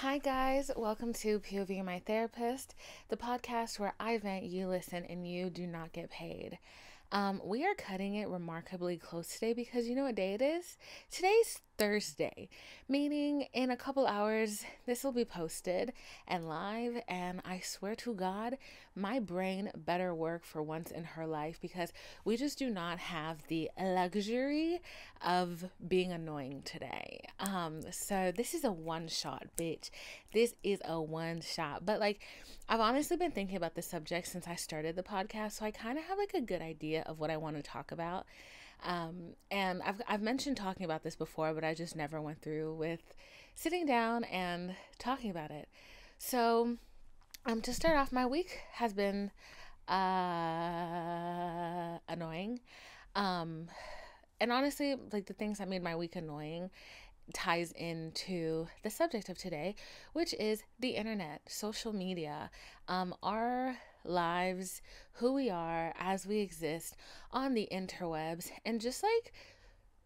Hi, guys. Welcome to POV My Therapist, the podcast where I vent, you listen, and you do not get paid. We are cutting it remarkably close today because you know what day it is? Today's Thursday, meaning in a couple hours this will be posted and live, and I swear to God, my brain better work for once in her life because we just do not have the luxury of being annoying today. So this is a one shot, bitch. This is a one shot. But like, I've honestly been thinking about this subject since I started the podcast, so I kind of have like a good idea of what I want to talk about. And I've mentioned talking about this before, but I just never went through with sitting down and talking about it. So, to start off, my week has been annoying. Um, and honestly, like the things that made my week annoying ties into the subject of today, which is the internet, social media, our lives, who we are as we exist on the interwebs, and just like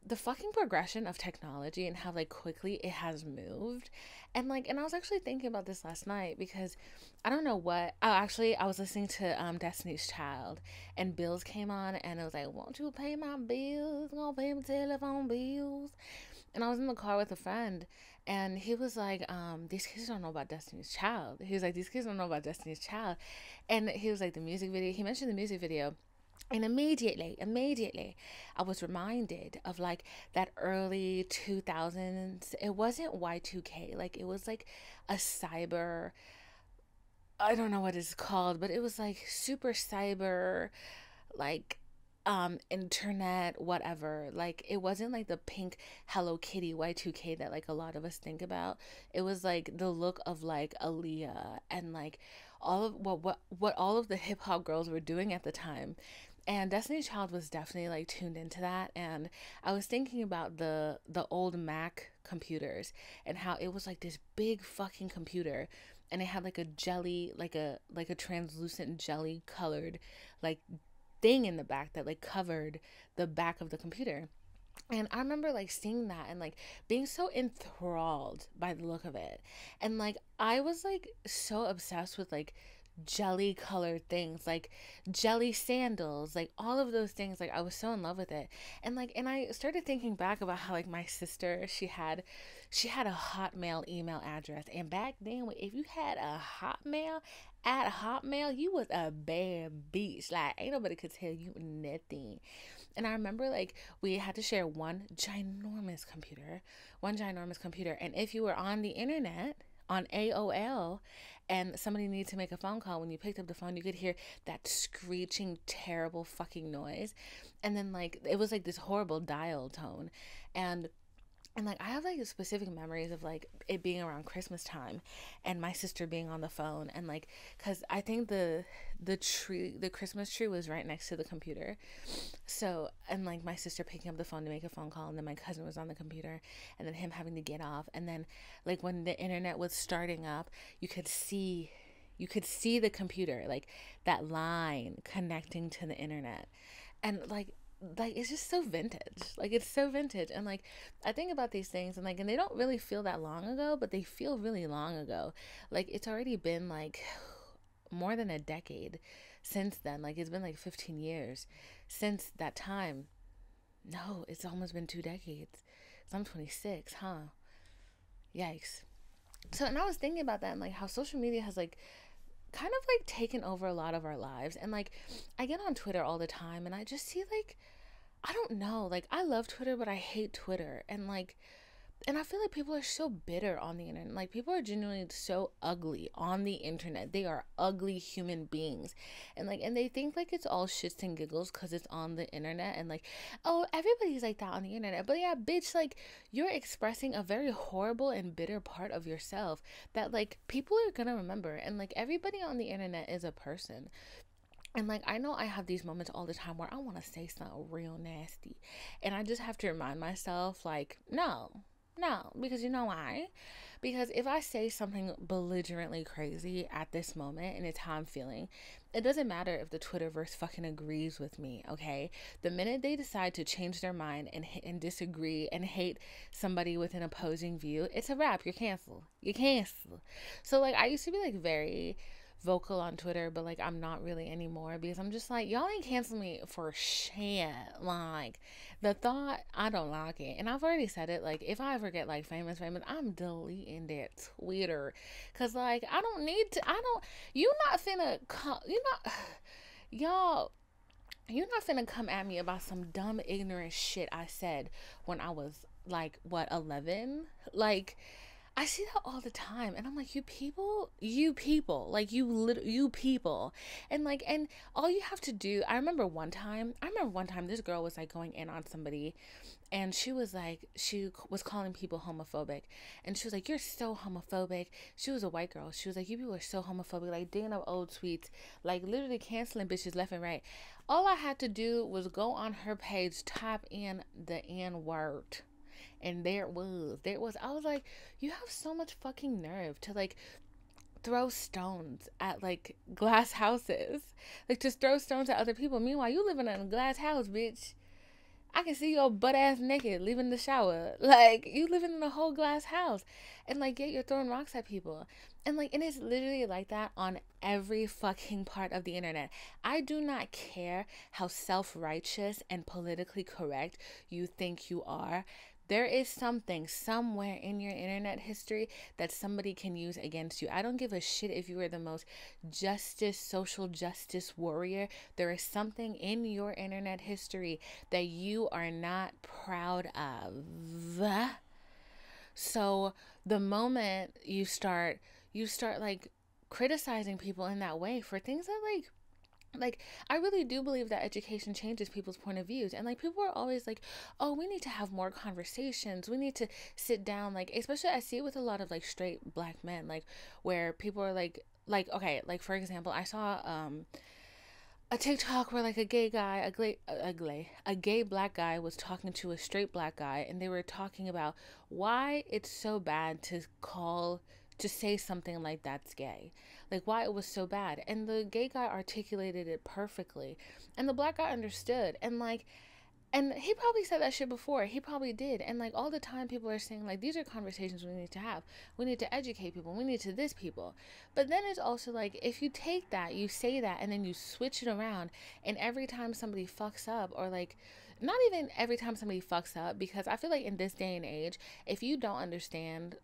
the fucking progression of technology and how like quickly it has moved. And I was actually thinking about this last night because I don't know what, I was listening to Destiny's Child, and bills came on, and it was like, won't you pay my bills, gonna pay my telephone bills. And I was in the car with a friend, and he was like, these kids don't know about Destiny's Child. He was like, these kids don't know about Destiny's Child. And he was like, the music video, he mentioned the music video. And immediately, I was reminded of like that early 2000s. It wasn't Y2K, like it was like a cyber, I don't know what it's called, but it was like super cyber, like internet whatever. Like it wasn't like the pink Hello Kitty Y2K that like a lot of us think about. It was like the look of like Aaliyah and like all of what all of the hip hop girls were doing at the time. And Destiny Child was definitely like tuned into that. And I was thinking about the old Mac computers and how it was like this big fucking computer, and it had like a jelly, like a translucent jelly colored like thing in the back that like covered the back of the computer. And I remember like seeing that and like being so enthralled by the look of it. And like I was like so obsessed with like jelly colored things, like jelly sandals, like all of those things. Like I was so in love with it. And I started thinking back about how like my sister, she had a Hotmail email address. And back then, if you had a Hotmail at Hotmail, you was a bad bitch. Like ain't nobody could tell you nothing. And I remember like we had to share one ginormous computer. And if you were on the internet on AOL and somebody needed to make a phone call, when you picked up the phone, you could hear that screeching, terrible fucking noise. And then like it was like this horrible dial tone. And like I have like specific memories of like it being around Christmas time and my sister being on the phone, and like cuz I think the Christmas tree was right next to the computer. So, and like my sister picking up the phone to make a phone call, and then my cousin was on the computer, and then him having to get off, and then like when the internet was starting up, you could see the computer, like that line connecting to the internet. And like it's just so vintage. Like it's so vintage. And like I think about these things, and like and they don't really feel that long ago, but they feel really long ago. Like it's already been like more than a decade since then. Like it's been like 15 years since that time. No, it's almost been 2 decades. So I'm 26, huh? Yikes. So, and I was thinking about that and like how social media has like kind of like taken over a lot of our lives. And like I get on Twitter all the time, and I just see like, I don't know, like I love Twitter, but I hate Twitter. And I feel like people are so bitter on the internet. Like people are genuinely so ugly on the internet. They are ugly human beings. And they think like it's all shits and giggles cuz it's on the internet, and like, oh, everybody's like that on the internet. But yeah, bitch, like you're expressing a very horrible and bitter part of yourself that like people are going to remember. And like everybody on the internet is a person. And like I know I have these moments all the time where I want to say something real nasty, and I just have to remind myself like, no, No, because you know why? Because if I say something belligerently crazy at this moment and it's how I'm feeling, it doesn't matter if the Twitterverse fucking agrees with me, okay? The minute they decide to change their mind and disagree and hate somebody with an opposing view, it's a wrap. You're canceled. You're canceled. So, like, I used to be, like, very vocal on Twitter, but like I'm not really anymore because I'm just like, y'all ain't cancel me for shit. Like the thought, I don't like it. And I've already said it, like if I ever get like famous, I'm deleting that Twitter. Cause like I don't need to, you not finna come, y'all, you're not finna come at me about some dumb ignorant shit I said when I was like what 11. Like I see that all the time, and I'm like, you people, like you people, and like, and all you have to do. I remember one time this girl was like going in on somebody, and she was calling people homophobic, and she was like, you're so homophobic. She was a white girl. She was like, you people are so homophobic, like digging up old tweets, like literally canceling bitches left and right. All I had to do was go on her page, type in the N word. And there it was. I was like, you have so much fucking nerve to like throw stones at like glass houses. Like just throw stones at other people. Meanwhile, you living in a glass house, bitch. I can see your butt ass naked leaving the shower. Like you living in a whole glass house. And like yet you're throwing rocks at people. And like and it's literally like that on every fucking part of the internet. I do not care how self-righteous and politically correct you think you are. There is something somewhere in your internet history that somebody can use against you. I don't give a shit if you are the most social justice warrior. There is something in your internet history that you are not proud of. So the moment you start like criticizing people in that way for things that like I really do believe that education changes people's point of views, and like people are always like, oh, we need to have more conversations, we need to sit down, like especially I see it with a lot of like straight black men, like where people are like okay, like for example I saw a TikTok where like a gay black guy was talking to a straight black guy, and they were talking about why it's so bad to say something like that's gay, like why it was so bad, and the gay guy articulated it perfectly, and the black guy understood, and he probably said that shit before. He probably did. And like all the time people are saying like these are conversations we need to have. We need to educate people. We need to this people. But then it's also like if you take that, you say that, and then you switch it around, and every time somebody fucks up, or like not even every time somebody fucks up, because I feel like in this day and age, if you don't understand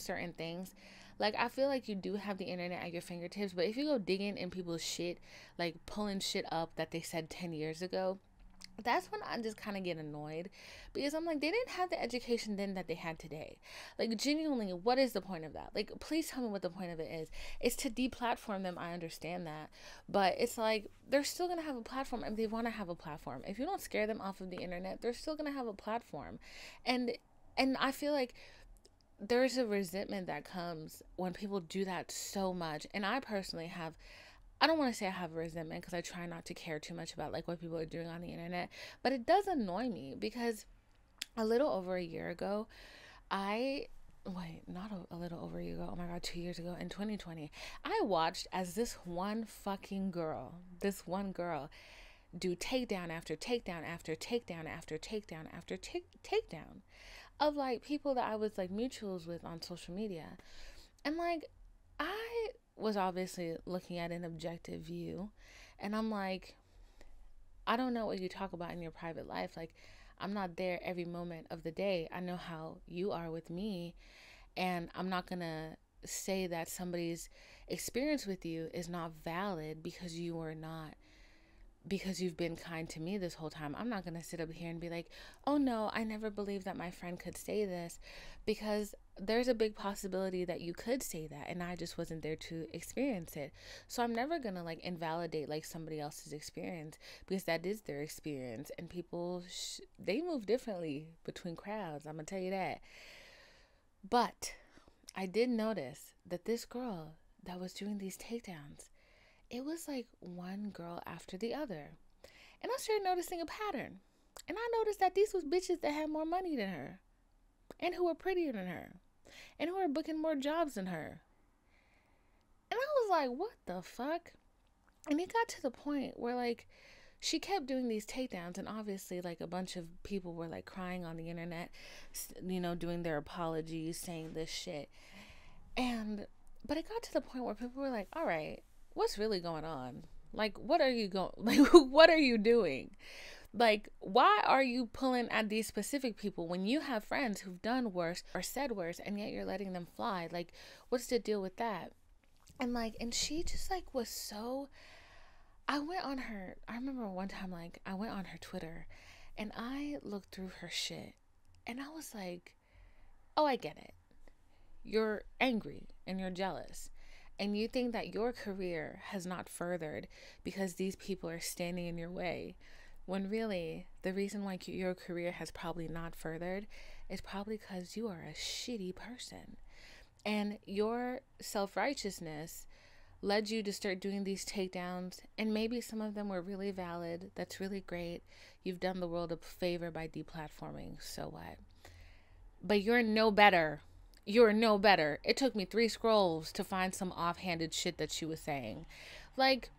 certain things, like I feel like you do have the internet at your fingertips, but if you go digging in people's shit, like pulling shit up that they said 10 years ago, that's when I just kind of get annoyed, because I'm like, they didn't have the education then that they had today. Like genuinely, what is the point of that? Like please tell me what the point of it is. It's to deplatform them, I understand that, but it's like they're still gonna have a platform if they want to have a platform. If you don't scare them off of the internet, they're still gonna have a platform. And I feel like there's a resentment that comes when people do that so much. And I personally have, I don't want to say I have a resentment because I try not to care too much about like what people are doing on the internet, but it does annoy me because a little over a year ago, not a little over a year ago, oh my god, 2 years ago in 2020, I watched as this one girl do takedown after takedown after takedown after takedown after takedown of like people that I was like mutuals with on social media. And like I was obviously looking at an objective view, and I'm like, I don't know what you talk about in your private life. Like I'm not there every moment of the day. I know how you are with me, and I'm not gonna say that somebody's experience with you is not valid because you've been kind to me this whole time. I'm not going to sit up here and be like, oh no, I never believed that my friend could say this, because there's a big possibility that you could say that and I just wasn't there to experience it. So I'm never going to like invalidate like somebody else's experience, because that is their experience, and people, they move differently between crowds. I'm going to tell you that. But I did notice that this girl that was doing these takedowns, it was like one girl after the other. And I started noticing a pattern. And I noticed that these was bitches that had more money than her, and who were prettier than her, and who were booking more jobs than her. And I was like, what the fuck? And it got to the point where, like, she kept doing these takedowns, and obviously, like, a bunch of people were, like, crying on the internet, you know, doing their apologies, saying this shit. But it got to the point where people were like, all right, what's really going on? Like, what are you what are you doing? Like, why are you pulling at these specific people when you have friends who've done worse or said worse, and yet you're letting them fly? Like, what's the deal with that? And she just, like, was so, I remember one time, like, I went on her Twitter, and I looked through her shit, and I was like, oh, I get it. You're angry, and you're jealous, and you think that your career has not furthered because these people are standing in your way, when really the reason why your career has probably not furthered is probably because you are a shitty person, and your self-righteousness led you to start doing these takedowns, and maybe some of them were really valid. That's really great. You've done the world a favor by deplatforming, so what? But you're no better. You're no better. It took me 3 scrolls to find some offhanded shit that she was saying. Like,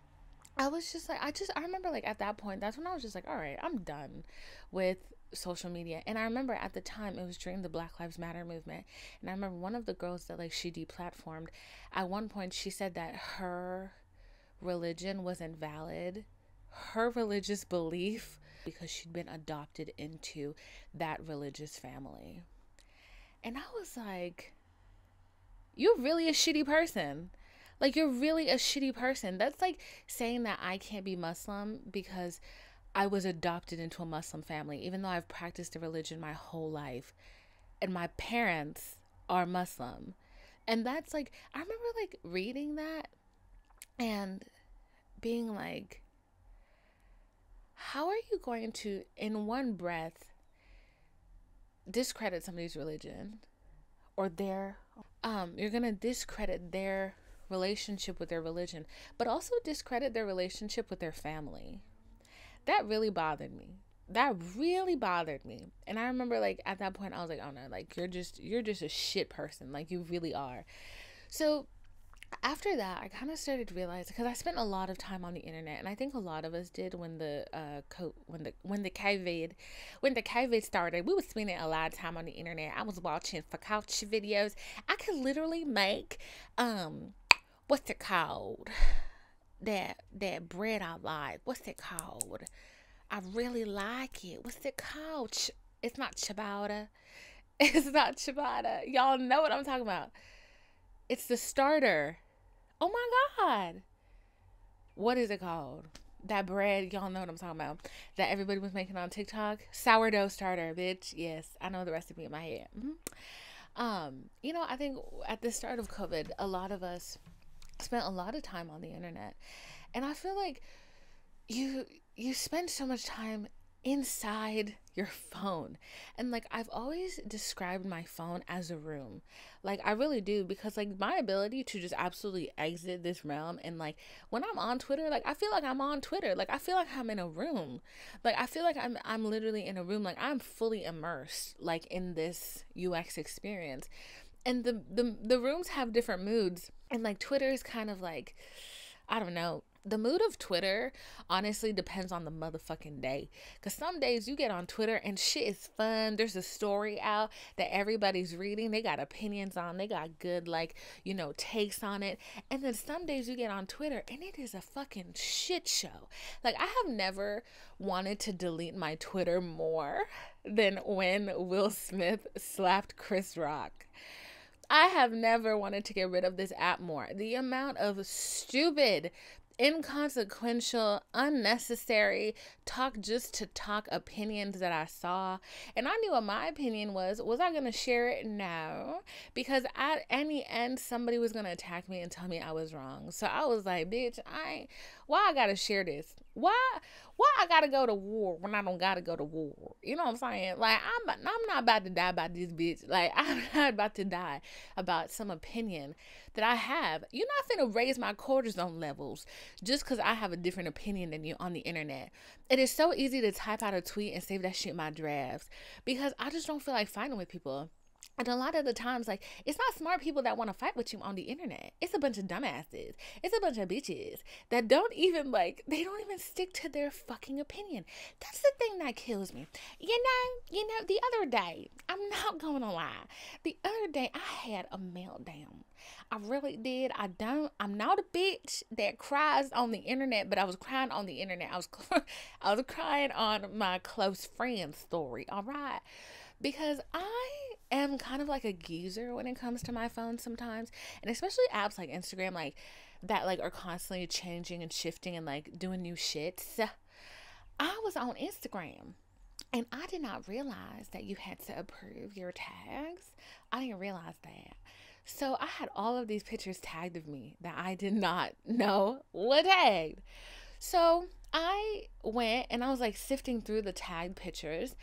I was just like, I remember, like, at that point, that's when I was just like, all right, I'm done with social media. And I remember at the time, it was during the Black Lives Matter movement, and I remember one of the girls that, like, she deplatformed, at one point she said that her religion wasn't valid, her religious belief, because she'd been adopted into that religious family. And I was like, you're really a shitty person. Like, you're really a shitty person. That's like saying that I can't be Muslim because I was adopted into a Muslim family, even though I've practiced the religion my whole life, and my parents are Muslim. And that's like, I remember, like, reading that and being like, how are you going to, in one breath, discredit somebody's religion or you're going to discredit their relationship with their religion, but also discredit their relationship with their family? That really bothered me. And I remember, like, at that point I was like, oh no, like, you're just a shit person. Like, you really are. So after that, I kind of started to realize, because I spent a lot of time on the internet, and I think a lot of us did when the COVID started. We were spending a lot of time on the internet. I was watching for couch videos. I could literally make what's it called? That bread I like. What's it called? I really like it. What's it called? It's not ciabatta. It's not ciabatta. Y'all know what I'm talking about. It's the starter. Oh my God. What is it called? That bread, y'all know what I'm talking about, that everybody was making on TikTok. Sourdough starter, bitch. Yes, I know the recipe in my head. You know, I think at the start of COVID, a lot of us spent a lot of time on the internet, and I feel like you spend so much time inside your phone. And, like, I've always described my phone as a room. Like, I really do, because, like, my ability to just absolutely exit this realm, and, like, when I'm on Twitter, like, I feel like I'm on Twitter. Like, I feel like I'm in a room. Like, I feel like I'm literally in a room. Like, I'm fully immersed, like, in this UX experience. And the rooms have different moods, and, like, Twitter is kind of like, I don't know. The mood of Twitter honestly depends on the motherfucking day. Because some days you get on Twitter and shit is fun. There's a story out that everybody's reading. They got opinions on. They got good, like, you know, takes on it. And then some days you get on Twitter and it is a fucking shit show. Like, I have never wanted to delete my Twitter more than when Will Smith slapped Chris Rock. I have never wanted to get rid of this app more. The amount of stupid, inconsequential, unnecessary talk just to talk opinions that I saw, and I knew what my opinion was I going to share it? No, because at any end somebody was going to attack me and tell me I was wrong. So I was like, bitch, Why I gotta share this? Why I gotta go to war when I don't gotta go to war? You know what I'm saying? Like, I'm not about to die about this bitch. Like, I'm not about to die about some opinion that I have. You're not finna raise my cortisone levels just because I have a different opinion than you on the internet. It is so easy to type out a tweet and save that shit in my drafts because I just don't feel like fighting with people. And a lot of the times, like, it's not smart people that want to fight with you on the internet. It's a bunch of dumbasses. It's a bunch of bitches that don't even, like, they don't even stick to their fucking opinion. That's the thing that kills me. You know, the other day, I'm not going to lie. The other day, I had a meltdown. I really did. I'm not a bitch that cries on the internet, but I was crying on the internet. I was crying on my close friend's story, all right? Because I am kind of like a geezer when it comes to my phone sometimes, and especially apps like Instagram, like that, like, are constantly changing and shifting and like doing new shit. So I was on Instagram and I did not realize that you had to approve your tags. I didn't realize that. So I had all of these pictures tagged of me that I did not know were tagged. So I went and I was like sifting through the tagged pictures.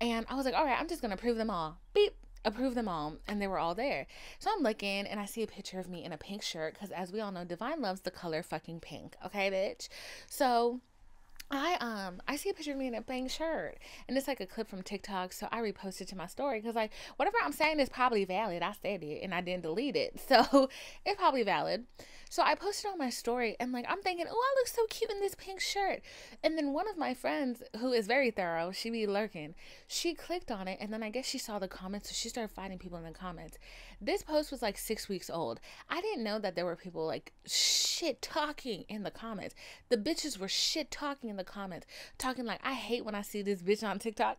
And I was like, all right, I'm just going to approve them all. Beep, approve them all. And they were all there. So I'm looking and I see a picture of me in a pink shirt. Because as we all know, Divine loves the color fucking pink. Okay, bitch? So I see a picture of me in a pink shirt. And it's like a clip from TikTok. So I reposted to my story. Because, like, whatever I'm saying is probably valid. I said it and I didn't delete it. So it's probably valid. So I posted on my story and, like, I'm thinking, oh, I look so cute in this pink shirt. And then one of my friends, who is very thorough, she be lurking, she clicked on it and then I guess she saw the comments, so she started fighting people in the comments. This post was like 6 weeks old. I didn't know that there were people like shit talking in the comments. The bitches were shit talking in the comments, talking like, I hate when I see this bitch on TikTok.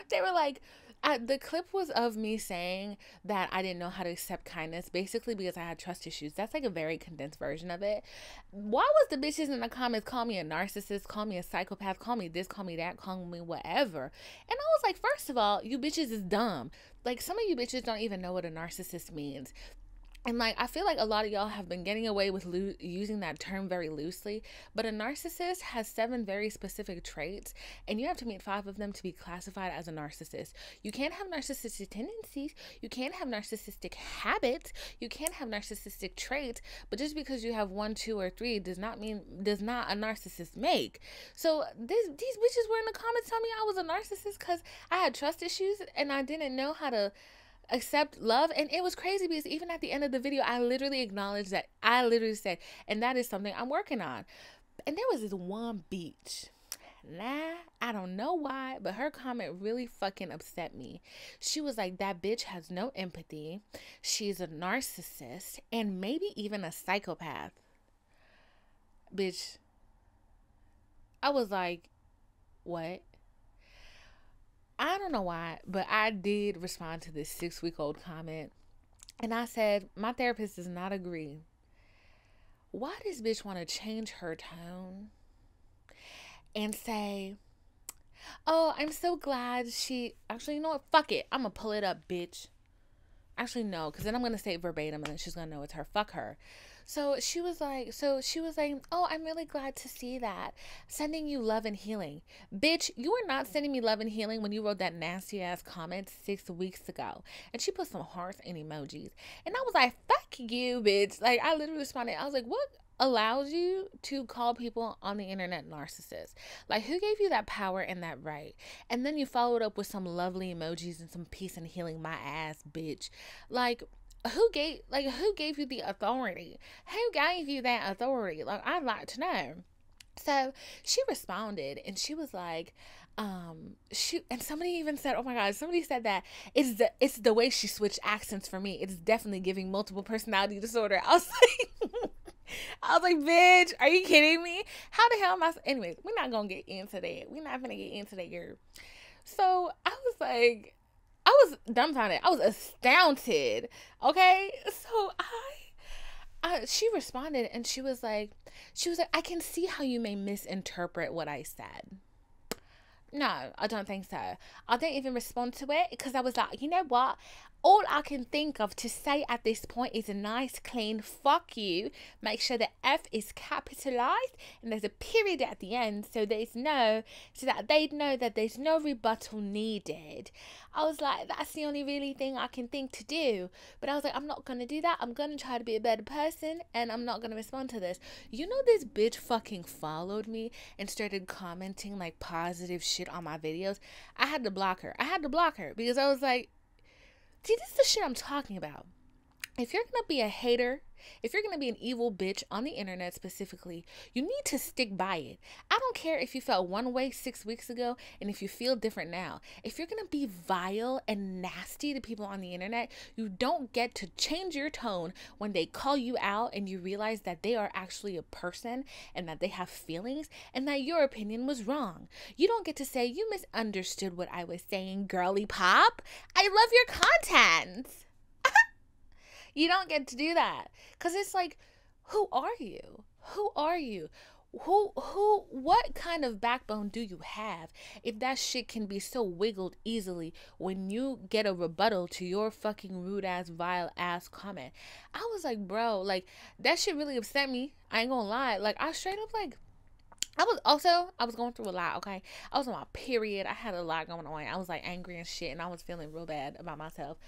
They were like, the clip was of me saying that I didn't know how to accept kindness, basically because I had trust issues. That's like a very condensed version of it. Why was the bitches in the comments call me a narcissist, call me a psychopath, call me this, call me that, call me whatever? And I was like, first of all, you bitches is dumb. Like, some of you bitches don't even know what a narcissist means. And, like, I feel like a lot of y'all have been getting away with using that term very loosely. But a narcissist has 7 very specific traits, and you have to meet 5 of them to be classified as a narcissist. You can't have narcissistic tendencies. You can't have narcissistic habits. You can't have narcissistic traits. But just because you have 1, 2, or 3 does not a narcissist make. So these bitches were in the comments telling me I was a narcissist because I had trust issues and I didn't know how to accept love. And it was crazy because even at the end of the video, I literally acknowledged that. I literally said, and that is something I'm working on. And there was this one bitch. Nah, I don't know why, but her comment really fucking upset me. She was like, that bitch has no empathy. She's a narcissist and maybe even a psychopath. Bitch. I was like, what? I don't know why, but I did respond to this 6-week-old comment. And I said, my therapist does not agree. Why does bitch want to change her tone and say, oh, I'm so glad she... Actually, you know what? Fuck it. I'm going to pull it up, bitch. Actually, no, because then I'm going to say it verbatim and then she's going to know it's her. Fuck her. So she was like, oh, I'm really glad to see that. Sending you love and healing. Bitch, you were not sending me love and healing when you wrote that nasty ass comment 6 weeks ago. And she put some hearts and emojis. And I was like, fuck you, bitch. Like, I literally responded. I was like, what allows you to call people on the internet narcissists? Like, who gave you that power and that right? And then you followed up with some lovely emojis and some peace and healing, my ass, bitch. Like, who gave you the authority? Who gave you that authority? Like, I'd like to know. So she responded and she was like, and somebody even said, oh my God, somebody said that it's the way she switched accents for me. It's definitely giving multiple personality disorder. I was like, bitch, are you kidding me? How the hell am I? Anyways, we're not gonna get into that. We're not gonna get into that, girl. So I was like, I was dumbfounded. I was astounded. Okay. So she responded and she was like, I can see how you may misinterpret what I said. No, I don't think so. I didn't even respond to it because I was like, you know what? All I can think of to say at this point is a nice clean fuck you. Make sure the F is capitalized and there's a period at the end so that they'd know that there's no rebuttal needed. I was like, that's the only really thing I can think to do. But I was like, I'm not going to do that. I'm going to try to be a better person and I'm not going to respond to this. You know, this bitch fucking followed me and started commenting like positive shit on my videos. I had to block her. Because I was like, see, this is the shit I'm talking about. If you're going to be a hater, if you're going to be an evil bitch on the internet specifically, you need to stick by it. I don't care if you felt one way 6 weeks ago and if you feel different now. If you're going to be vile and nasty to people on the internet, you don't get to change your tone when they call you out and you realize that they are actually a person and that they have feelings and that your opinion was wrong. You don't get to say, you misunderstood what I was saying, girly pop. I love your content. You don't get to do that. Because it's like, who are you? What kind of backbone do you have if that shit can be so wiggled easily when you get a rebuttal to your fucking rude ass, vile ass comment? I was like, bro, like, that shit really upset me. I ain't gonna lie. Like, I straight up, like, I was going through a lot, okay? I was on my period. I had a lot going on. I was, like, angry and shit, and I was feeling real bad about myself.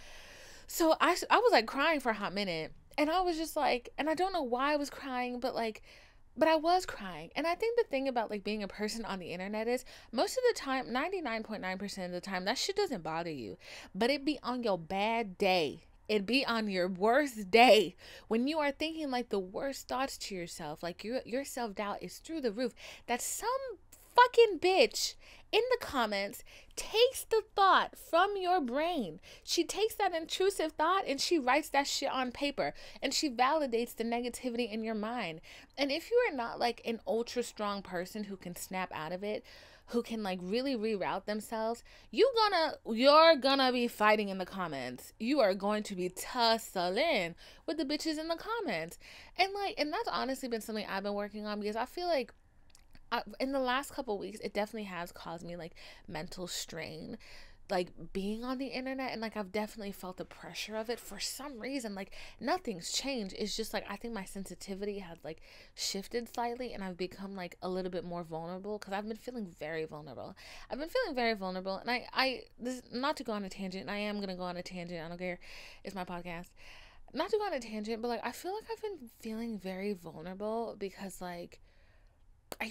So I was like crying for a hot minute, and I was just like, and I don't know why I was crying, but I was crying. And I think the thing about like being a person on the internet is most of the time, 99.9% of the time, that shit doesn't bother you, but it be on your bad day. It'd be on your worst day when you are thinking like the worst thoughts to yourself, like your self-doubt is through the roof, that some fucking bitch in the comments takes the thought from your brain. She takes that intrusive thought and she writes that shit on paper and she validates the negativity in your mind. And if you are not like an ultra strong person who can snap out of it, who can like really reroute themselves, you're gonna be fighting in the comments. You are going to be tussling with the bitches in the comments. And that's honestly been something I've been working on, because I feel like in the last couple weeks, it definitely has caused me like mental strain, like being on the internet, and like I've definitely felt the pressure of it for some reason. Like nothing's changed. It's just like I think my sensitivity has like shifted slightly, and I've become like a little bit more vulnerable, because I've been feeling very vulnerable. And I this, not to go on a tangent, and I am gonna go on a tangent. I don't care. It's my podcast. Not to go on a tangent, but like I feel like I've been feeling very vulnerable because like I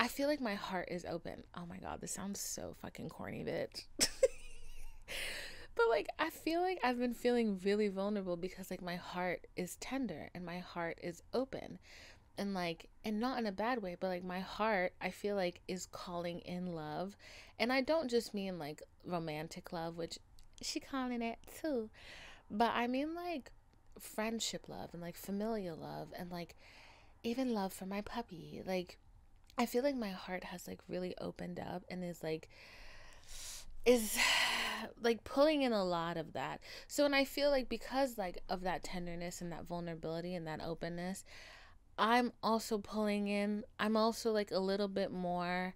feel like my heart is open. Oh my god, this sounds so fucking corny, bitch. But like I feel like I've been feeling really vulnerable because like my heart is tender and my heart is open. And not in a bad way, but like my heart, I feel like, is calling in love. And I don't just mean like romantic love, which she calling it too. But I mean like friendship love and like familial love and like even love for my puppy. Like I feel like my heart has like really opened up and is like pulling in a lot of that. So, and I feel like because like of that tenderness and that vulnerability and that openness, I'm also like a little bit more,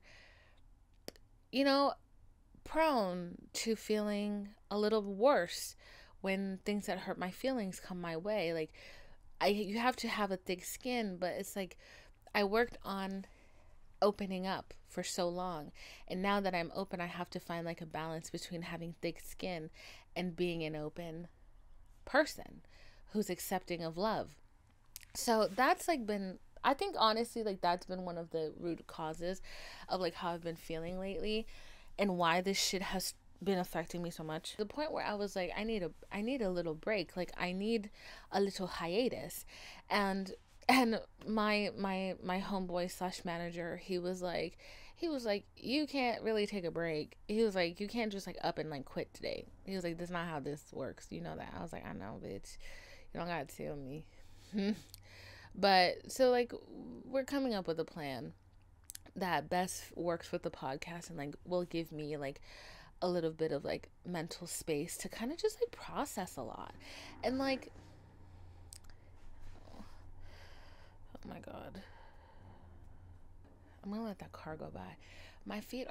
prone to feeling a little worse when things that hurt my feelings come my way. Like you have to have a thick skin, but it's like I worked on opening up for so long, and now that I'm open, I have to find like a balance between having thick skin and being an open person who's accepting of love. So that's like been, I think honestly, like that's been one of the root causes of like how I've been feeling lately and why this shit has been affecting me so much. The point where I was like, I need a little break. Like I need a little hiatus. And my homeboy slash manager, he was like, you can't really take a break. He was like, you can't just like up and like quit today. He was like, that's not how this works. You know that. I was like, I know, bitch. You don't gotta tell me. But so like we're coming up with a plan that best works with the podcast and like will give me like a little bit of like mental space to kind of just like process a lot. And like, oh my god, I'm gonna let that car go by. My feet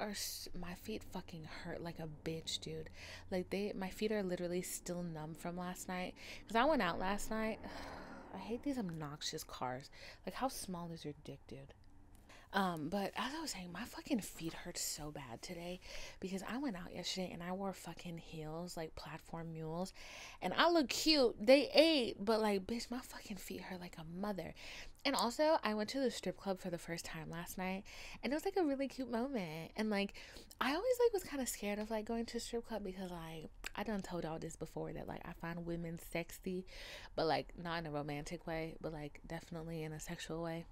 fucking hurt like a bitch, dude. Like my feet are literally still numb from last night. Cause I went out last night. I hate these obnoxious cars. Like, how small is your dick, dude? But as I was saying, my fucking feet hurt so bad today because I went out yesterday and I wore fucking heels, like platform mules, and I look cute. They ate, but like, bitch, my fucking feet hurt like a mother. And also, I went to the strip club for the first time last night, and it was like a really cute moment. And like, I always like was kind of scared of like going to a strip club because like I done told all this before that like I find women sexy, but like not in a romantic way, but like definitely in a sexual way.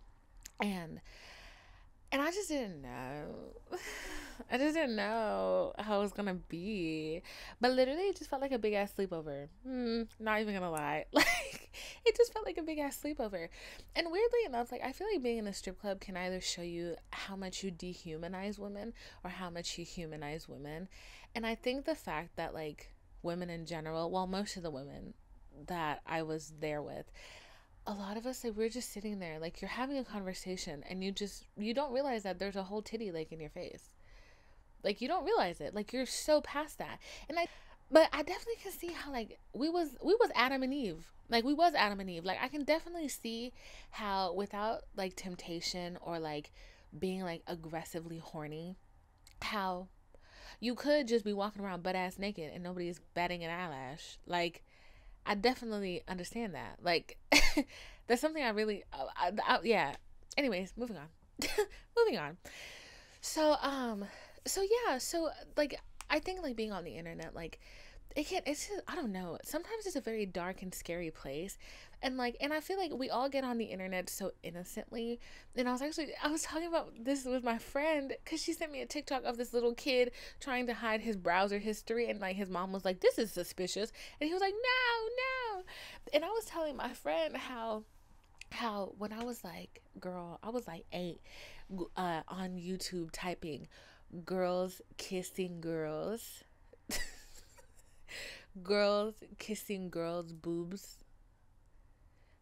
And I just didn't know. I just didn't know how it was gonna be. But literally, it just felt like a big ass sleepover. Not even gonna lie. Like, it just felt like a big ass sleepover. And weirdly enough, like, I feel like being in a strip club can either show you how much you dehumanize women or how much you humanize women. And I think the fact that, like, women in general, well, most of the women that I was there with, a lot of us, like, we're just sitting there, like, you're having a conversation and you don't realize that there's a whole titty like in your face. Like, you don't realize it, like, you're so past that. But I definitely can see how, like, we was Adam and Eve. Like, we was Adam and Eve. Like, I can definitely see how without like temptation or like being like aggressively horny, how you could just be walking around butt ass naked and nobody's batting an eyelash. Like, I definitely understand that. Like, that's something I really, yeah. Anyways, moving on. Moving on. So, yeah. So, like, I think, like, being on the internet, like, it's just, I don't know. Sometimes it's a very dark and scary place. And, like, and I feel like we all get on the internet so innocently. And I was talking about this with my friend because she sent me a TikTok of this little kid trying to hide his browser history. And, like, his mom was like, this is suspicious. And he was like, no. And I was telling my friend how when I was like, girl, I was like 8, on YouTube typing girls kissing girls. Girls kissing girls boobs.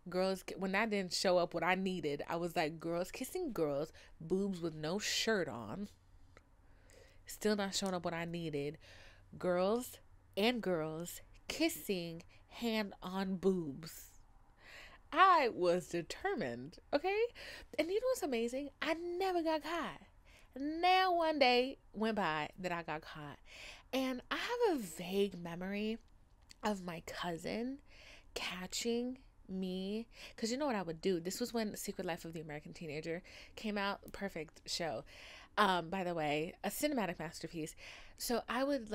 Girls, when that didn't show up what I needed, I was like, girls kissing girls boobs with no shirt on. Still not showing up what I needed. Girls and girls kissing hand on boobs. I was determined, okay? And you know what's amazing? I never got caught. Now one day went by that I got caught. And I have a vague memory of my cousin catching me. Because you know what I would do? This was when Secret Life of the American Teenager came out. Perfect show. By the way, a cinematic masterpiece. So I would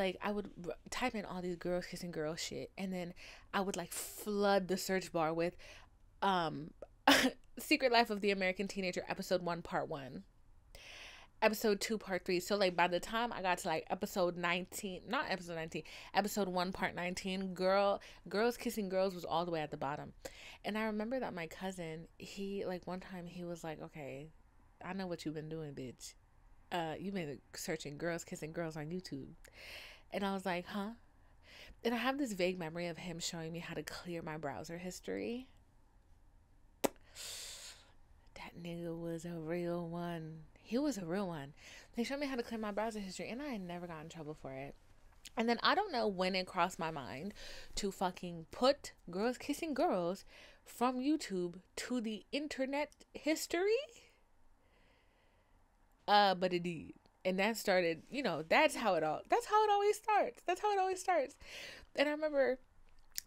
type in all these girls kissing girls shit. And then I would like flood the search bar with Secret Life of the American Teenager episode 1 part 1, episode 2 part 3. So like by the time I got to like episode 19, not episode 19, episode 1 part 19, girls kissing girls was all the way at the bottom. And I remember that my cousin, he like one time he was like, okay, I know what you've been doing, bitch. You've been searching girls kissing girls on YouTube. And I was like, huh? And I have this vague memory of him showing me how to clear my browser history. That nigga was a real one. He was a real one. They showed me how to clear my browser history, and I had never gotten in trouble for it. And then I don't know when it crossed my mind to fucking put girls kissing girls from YouTube to the internet history. But it did. And that started, that's how it always starts. And I remember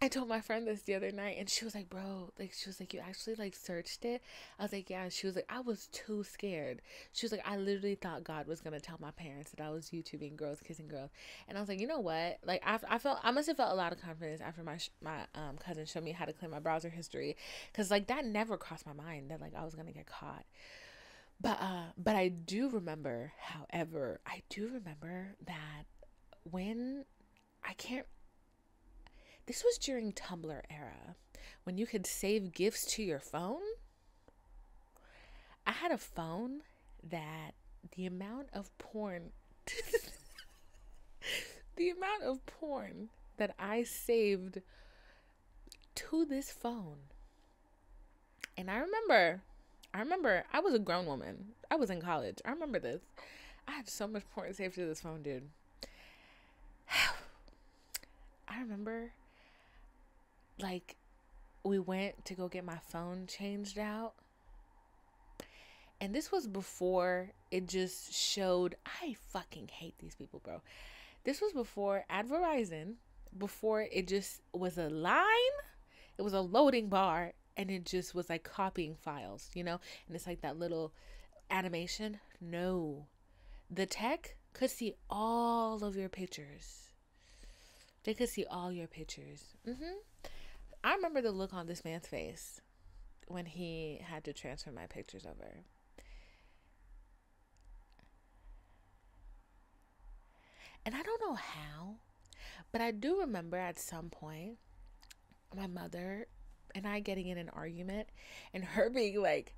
I told my friend this the other night, and she was like, bro, like, she was like, you actually, like, searched it? I was like, yeah. And she was like, I was too scared. She was like, I literally thought God was going to tell my parents that I was YouTubing girls kissing girls. And I was like, you know what? Like, I must have felt a lot of confidence after my cousin showed me how to clear my browser history. Because, like, that never crossed my mind that, like, I was going to get caught. But I do remember, however, that when this was during Tumblr era, when you could save GIFs to your phone. I had a phone that the amount of porn that I saved to this phone. And I remember I was a grown woman. I was in college. I remember this. I had so much porn saved to this phone, dude. I remember, like, we went to go get my phone changed out. And this was before it just showed. I fucking hate these people, bro. This was before, at Verizon, before it just was a line. It was a loading bar, and it just was like copying files, you know? And it's like that little animation. No. The tech could see all of your pictures. They could see all your pictures. I remember the look on this man's face when he had to transfer my pictures over. And I don't know how, but I do remember at some point my mother and I getting in an argument and her being like,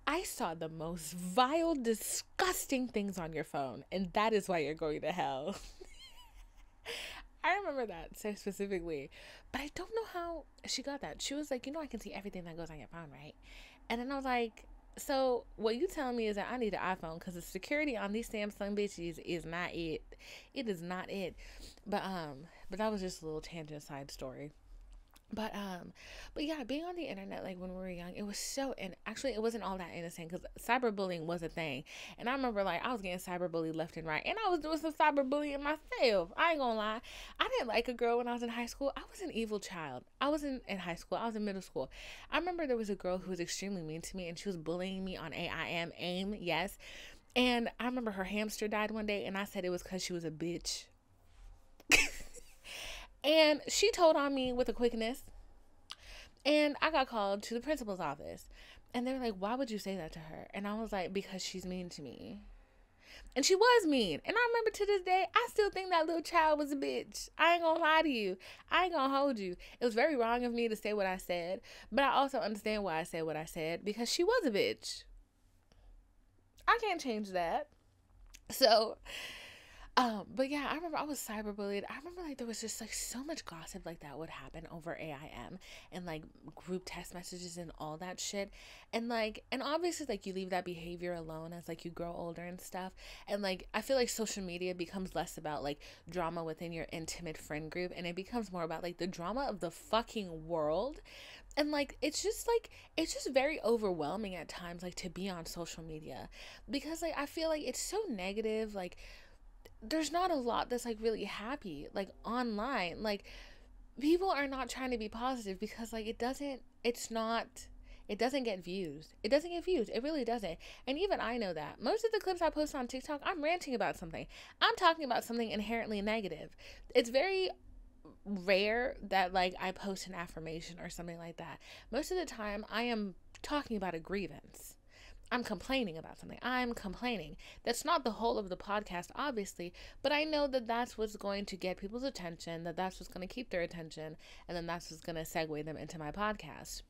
I saw the most vile, disgusting things on your phone, and that is why you're going to hell. I remember that so specifically, but I don't know how she got that. She was like, I can see everything that goes on your phone, right? And then I was like, so what you telling me is that I need an iPhone because the security on these Samsung bitches is not it. It is not it. But that was just a little tangent side story. But yeah, being on the internet, like when we were young, it was so, and actually it wasn't all that innocent because cyberbullying was a thing. And I remember like I was getting cyberbullied left and right, and I was doing some cyberbullying myself. I ain't gonna lie. I didn't like a girl when I was in high school. I was an evil child. I wasn't in high school. I was in middle school. I remember there was a girl who was extremely mean to me, and she was bullying me on AIM, yes. And I remember her hamster died one day, and I said it was because she was a bitch. And she told on me with a quickness. And I got called to the principal's office. And they were like, why would you say that to her? And I was like, because she's mean to me. And she was mean. And I remember to this day, I still think that little child was a bitch. I ain't gonna lie to you. I ain't gonna hold you. It was very wrong of me to say what I said. But I also understand why I said what I said. Because she was a bitch. I can't change that. So... but yeah, I remember I was cyberbullied. I remember like there was just like so much gossip like that would happen over AIM and like group text messages and all that shit. And obviously like you leave that behavior alone as like you grow older and stuff. And like I feel like social media becomes less about like drama within your intimate friend group and it becomes more about like the drama of the fucking world. And like it's just very overwhelming at times like to be on social media because like I feel like it's so negative. Like there's not a lot that's like really happy like online. Like people are not trying to be positive because like it doesn't get views. It really doesn't. And even I know that most of the clips I post on TikTok, I'm ranting about something. I'm talking about something inherently negative. It's very rare that like I post an affirmation or something like that. Most of the time I am talking about a grievance. I'm complaining about something. I'm complaining. That's not the whole of the podcast, obviously, but I know that that's what's going to get people's attention, that's what's going to keep their attention, and then that's what's going to segue them into my podcast.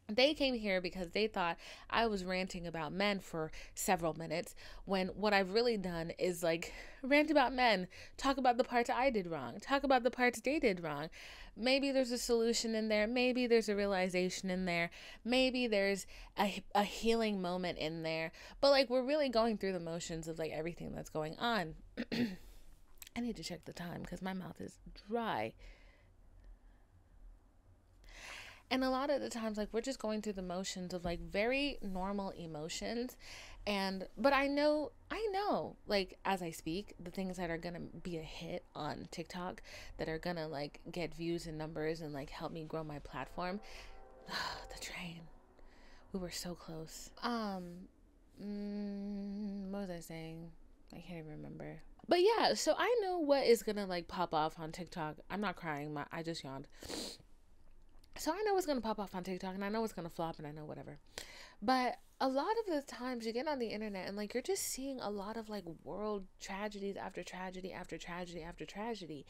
They came here because they thought I was ranting about men for several minutes when what I've really done is like rant about men, talk about the parts I did wrong, talk about the parts they did wrong. Maybe there's a solution in there. Maybe there's a realization in there. Maybe there's a healing moment in there. But like we're really going through the motions of like everything that's going on. I need to check the time because my mouth is dry. And a lot of the times, like, we're just going through the motions of, like, very normal emotions. But I know, like, as I speak, the things that are going to be a hit on TikTok, that are going to, like, get views and numbers and, like, help me grow my platform. The train. We were so close. What was I saying? I can't even remember. But yeah, so I know what is going to, like, pop off on TikTok. I'm not crying. I just yawned. So I know what's going to pop off on TikTok and I know what's going to flop and I know whatever. But a lot of the times you get on the internet and like you're just seeing a lot of like world tragedies after tragedy after tragedy after tragedy.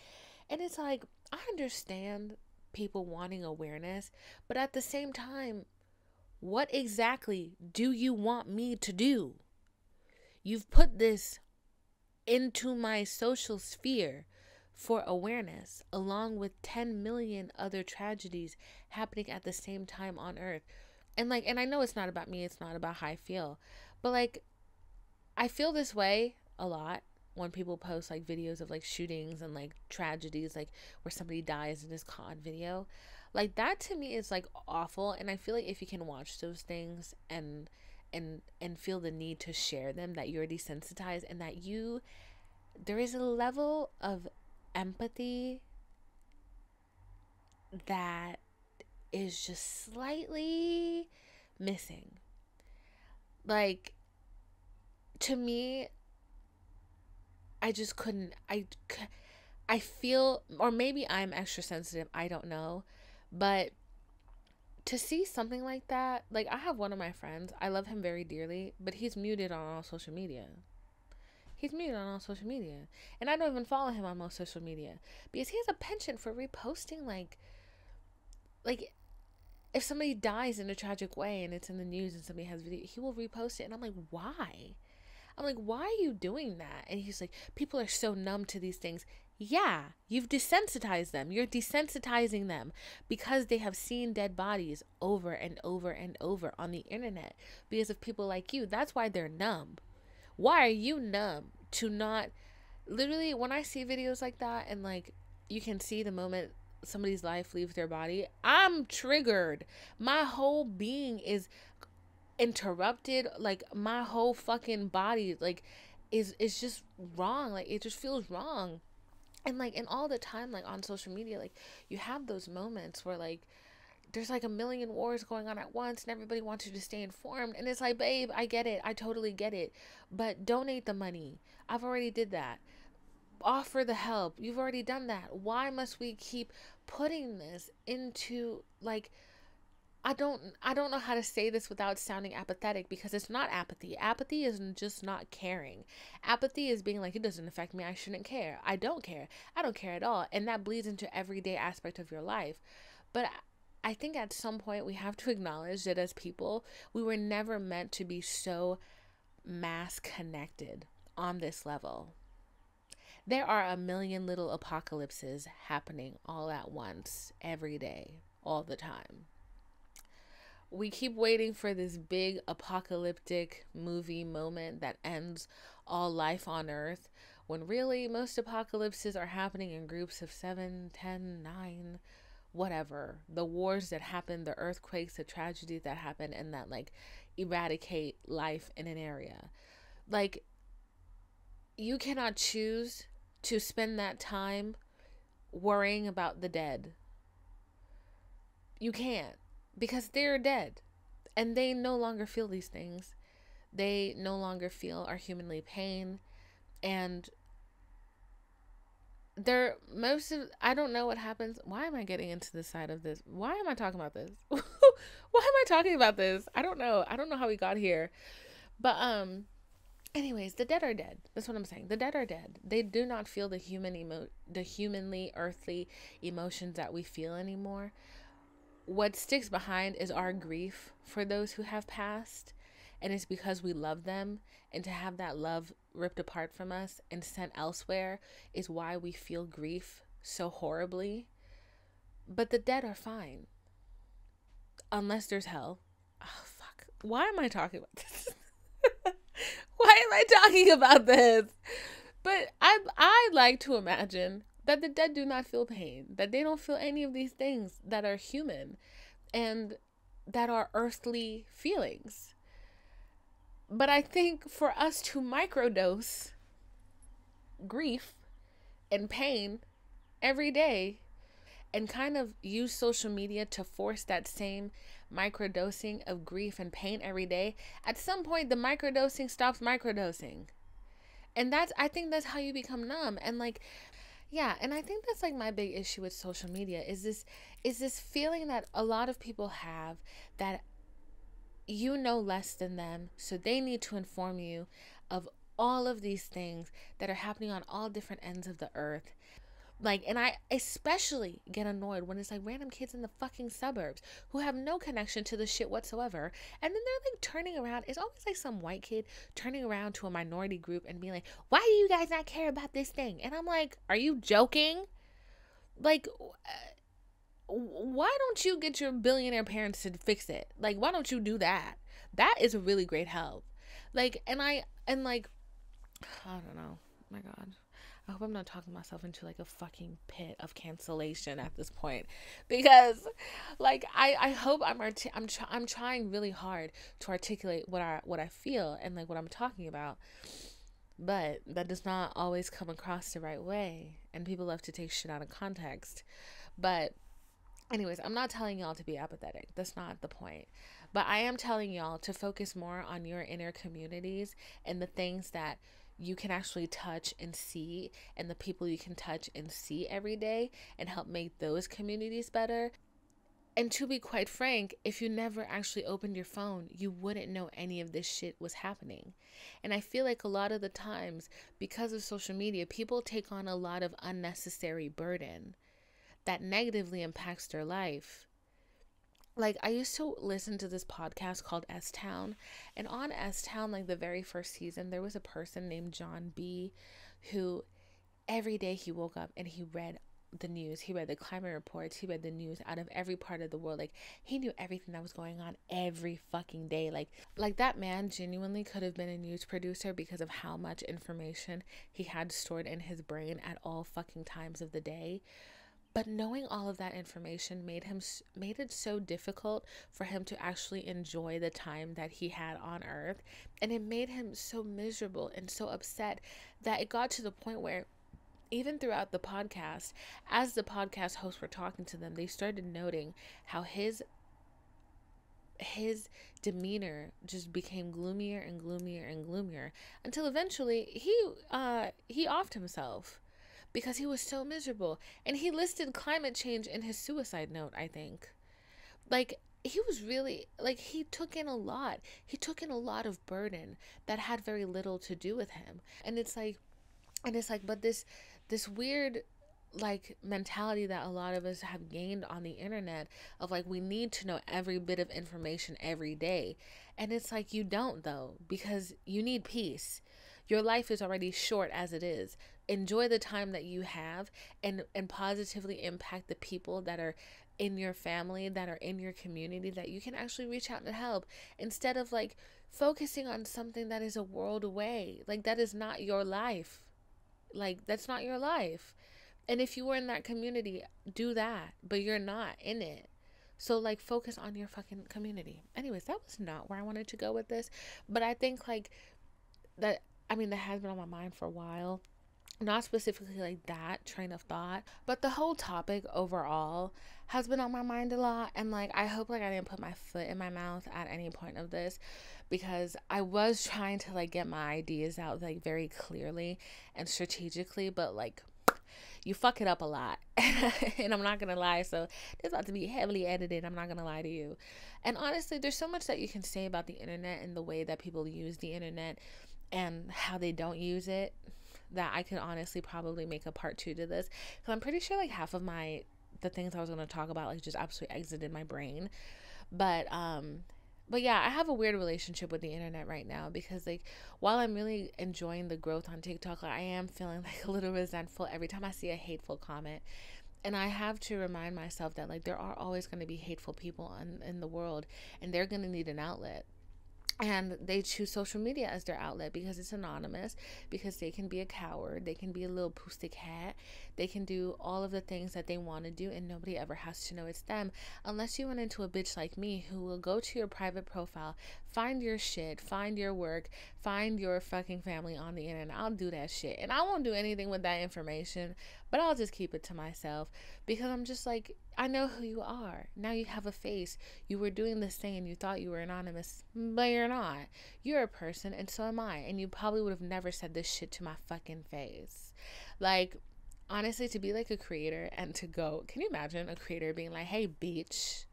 And it's like, I understand people wanting awareness, but at the same time, what exactly do you want me to do? You've put this into my social sphere for awareness, along with 10 million other tragedies happening at the same time on Earth. And I know it's not about me, it's not about how I feel, but like, I feel this way a lot when people post like videos of like shootings and like tragedies, like where somebody dies and is caught on video. Like that to me is like awful, and I feel like if you can watch those things and feel the need to share them, that you're desensitized, and that there is a level of empathy that is just slightly missing. Like, to me, I just couldn't. I feel, or maybe I'm extra sensitive, I don't know, but to see something like that, like I have one of my friends, I love him very dearly, but he's muted on all social media. He's muted on all social media. And I don't even follow him on most social media because he has a penchant for reposting like if somebody dies in a tragic way and it's in the news and somebody has video, he will repost it, and I'm like, why? I'm like, why are you doing that? And he's like, people are so numb to these things. Yeah, you've desensitized them. You're desensitizing them because they have seen dead bodies over and over and over on the internet because of people like you. That's why they're numb. Why are you numb to not, literally, when I see videos like that and like you can see the moment somebody's life leaves their body, I'm triggered. My whole being is interrupted. Like my whole fucking body like is just wrong. Like it just feels wrong. And like, and all the time, like on social media, like you have those moments where like there's like a million wars going on at once and everybody wants you to stay informed, and it's like, babe, I get it, I totally get it, but donate the money. I've already did that. Offer the help. You've already done that. Why must we keep putting this into like, I don't know how to say this without sounding apathetic, because it's not apathy. Apathy is just not caring. Apathy is being like, it doesn't affect me, I shouldn't care. I don't care. I don't care at all. And that bleeds into everyday aspect of your life. But I think at some point we have to acknowledge that as people, we were never meant to be so mass connected on this level. There are a million little apocalypses happening all at once, every day, all the time. We keep waiting for this big apocalyptic movie moment that ends all life on Earth, when really most apocalypses are happening in groups of 7, 10, 9, whatever. The wars that happen, the earthquakes, the tragedies that happen, and that like eradicate life in an area. Like, you cannot choose to spend that time worrying about the dead. You can't. Because they're dead and they no longer feel these things. They no longer feel our humanly pain, and I don't know what happens. Why am I getting into the side of this? Why am I talking about this? Why am I talking about this? I don't know how we got here. But anyways, the dead are dead. That's what I'm saying. The dead are dead. They do not feel the humanly earthly emotions that we feel anymore. What sticks behind is our grief for those who have passed, and it's because we love them, and to have that love ripped apart from us and sent elsewhere is why we feel grief so horribly. But the dead are fine, unless there's hell. Oh fuck, why am I talking about this? Why am I talking about this? But I like to imagine that the dead do not feel pain, that they don't feel any of these things that are human and that are earthly feelings. But I think for us to microdose grief and pain every day and kind of use social media to force that same microdosing of grief and pain every day, at some point the microdosing stops microdosing. And I think that's how you become numb. And like, yeah, and I think that's like my big issue with social media is this feeling that a lot of people have that you know less than them, so they need to inform you of all of these things that are happening on all different ends of the earth. Like, and I especially get annoyed when it's like random kids in the fucking suburbs who have no connection to the shit whatsoever. And then they're like turning around. It's always like some white kid turning around to a minority group and being like, why do you guys not care about this thing? And I'm like, are you joking? Like, why don't you get your billionaire parents to fix it? Like, why don't you do that? That is a really great help. Like, and I don't know. My God. I hope I'm not talking myself into like a fucking pit of cancellation at this point, because, like, I hope I'm trying really hard to articulate what I feel and like what I'm talking about, but that does not always come across the right way, and people love to take shit out of context. But anyways, I'm not telling y'all to be apathetic. That's not the point. But I am telling y'all to focus more on your inner communities and the things that you can actually touch and see, and the people you can touch and see every day, and help make those communities better. And to be quite frank, if you never actually opened your phone, you wouldn't know any of this shit was happening. And I feel like a lot of the times, because of social media, people take on a lot of unnecessary burden that negatively impacts their life. Like, I used to listen to this podcast called S Town, and on S Town, like the very first season, there was a person named John B, who every day he woke up and he read the news. He read the climate reports. He read the news out of every part of the world. Like, he knew everything that was going on every fucking day. Like that man genuinely could have been a news producer because of how much information he had stored in his brain at all fucking times of the day. But knowing all of that information made it so difficult for him to actually enjoy the time that he had on earth, and it made him so miserable and so upset that it got to the point where, even throughout the podcast, as the podcast hosts were talking to them, they started noting how his demeanor just became gloomier and gloomier and gloomier, until eventually he offed himself because he was so miserable. And he listed climate change in his suicide note, I think. Like, he was really, like, he took in a lot. He took in a lot of burden that had very little to do with him. But this weird, like, mentality that a lot of us have gained on the internet of, like, we need to know every bit of information every day. And it's like, you don't, though, because you need peace. Your life is already short as it is. Enjoy the time that you have, and positively impact the people that are in your family, that are in your community, that you can actually reach out and help, instead of like focusing on something that is a world away. Like, that is not your life. Like, that's not your life. And if you were in that community, do that, but you're not in it. So, like, focus on your fucking community. Anyways, that was not where I wanted to go with this, but I think, like, that, I mean, that has been on my mind for a while. Not specifically like that train of thought, but the whole topic overall has been on my mind a lot. And, like, I hope, like, I didn't put my foot in my mouth at any point of this, because I was trying to, like, get my ideas out, like, very clearly and strategically, but, like, you fuck it up a lot. And I'm not gonna lie, so it's about to be heavily edited, I'm not gonna lie to you. And honestly, there's so much that you can say about the internet and the way that people use the internet and how they don't use it, that I could honestly probably make a part 2 to this, because I'm pretty sure, like, half of the things I was going to talk about, like, just absolutely exited my brain. But yeah, I have a weird relationship with the internet right now, because, like, while I'm really enjoying the growth on TikTok, like, I am feeling like a little resentful every time I see a hateful comment. And I have to remind myself that, like, there are always going to be hateful people in the world, and they're going to need an outlet. And they choose social media as their outlet because it's anonymous, because they can be a coward, they can be a little pussycat, they can do all of the things that they want to do, and nobody ever has to know it's them, unless you run into a bitch like me who will go to your private profile, find your shit, find your work, find your fucking family on the internet. I'll do that shit, and I won't do anything with that information, but I'll just keep it to myself, because I'm just like, I know who you are. Now you have a face. You were doing this thing and you thought you were anonymous, but you're not. You're a person, and so am I. And you probably would have never said this shit to my fucking face. Like, honestly, to be like a creator and to go, can you imagine a creator being like, hey, bitch.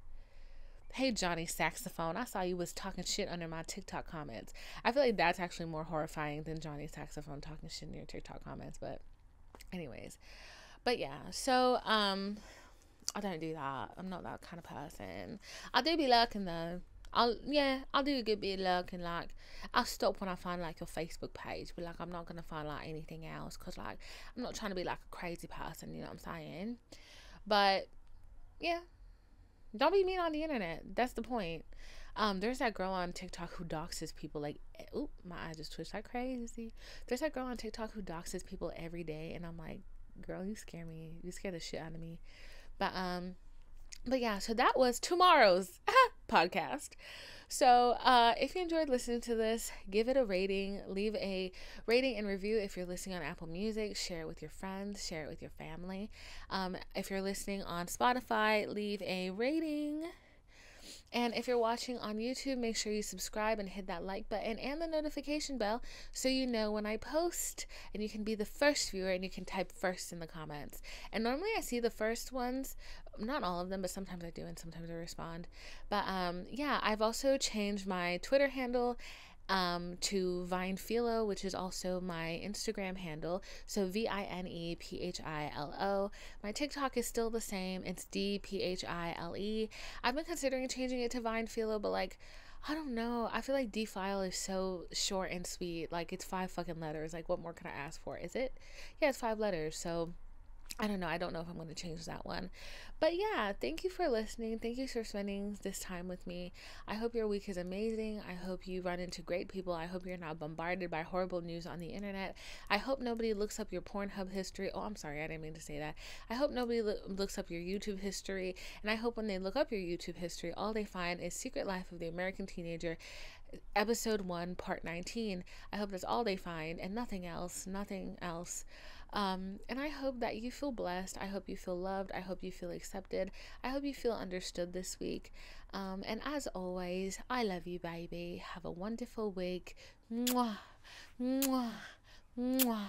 Hey, Johnny Saxophone, I saw you was talking shit under my TikTok comments. I feel like that's actually more horrifying than Johnny Saxophone talking shit in your TikTok comments. But anyways. But yeah, so, I don't do that. I'm not that kind of person. I do be lurking though. I'll do a good bit of lurking. Like, I'll stop when I find, like, your Facebook page, but, like, I'm not gonna find, like, anything else, because, like, I'm not trying to be like a crazy person, you know what I'm saying? But yeah, don't be mean on the internet. That's the point. There's that girl on TikTok who doxes people like, oop, my eye just twitched like crazy. There's that girl on TikTok who doxes people every day, and I'm like, girl, you scare me. You scare the shit out of me. But yeah, so that was tomorrow's podcast. So if you enjoyed listening to this, give it a rating. Leave a rating and review if you're listening on Apple Music. Share it with your friends. Share it with your family. If you're listening on Spotify, leave a rating. And if you're watching on YouTube, make sure you subscribe and hit that like button and the notification bell so you know when I post, and you can be the first viewer and you can type first in the comments. And normally I see the first ones, not all of them, but sometimes I do and sometimes I respond. But yeah, I've also changed my Twitter handle to Vinephilo, which is also my Instagram handle. So VINEPHILO. My TikTok is still the same. It's DPHILE. I've been considering changing it to Vinephilo, but like, I don't know. I feel like defile is so short and sweet. Like, it's 5 fucking letters. Like, what more can I ask for? Is it? Yeah, it's 5 letters. So I don't know. I don't know if I'm going to change that one. But yeah, thank you for listening. Thank you for spending this time with me. I hope your week is amazing. I hope you run into great people. I hope you're not bombarded by horrible news on the internet. I hope nobody looks up your Pornhub history. Oh, I'm sorry. I didn't mean to say that. I hope nobody looks up your YouTube history. And I hope when they look up your YouTube history, all they find is Secret Life of the American Teenager, Episode 1, Part 19. I hope that's all they find and nothing else. Nothing else. And I hope that you feel blessed. I hope you feel loved. I hope you feel accepted. I hope you feel understood this week. And as always, I love you, baby. Have a wonderful week. Mwah, mwah, mwah.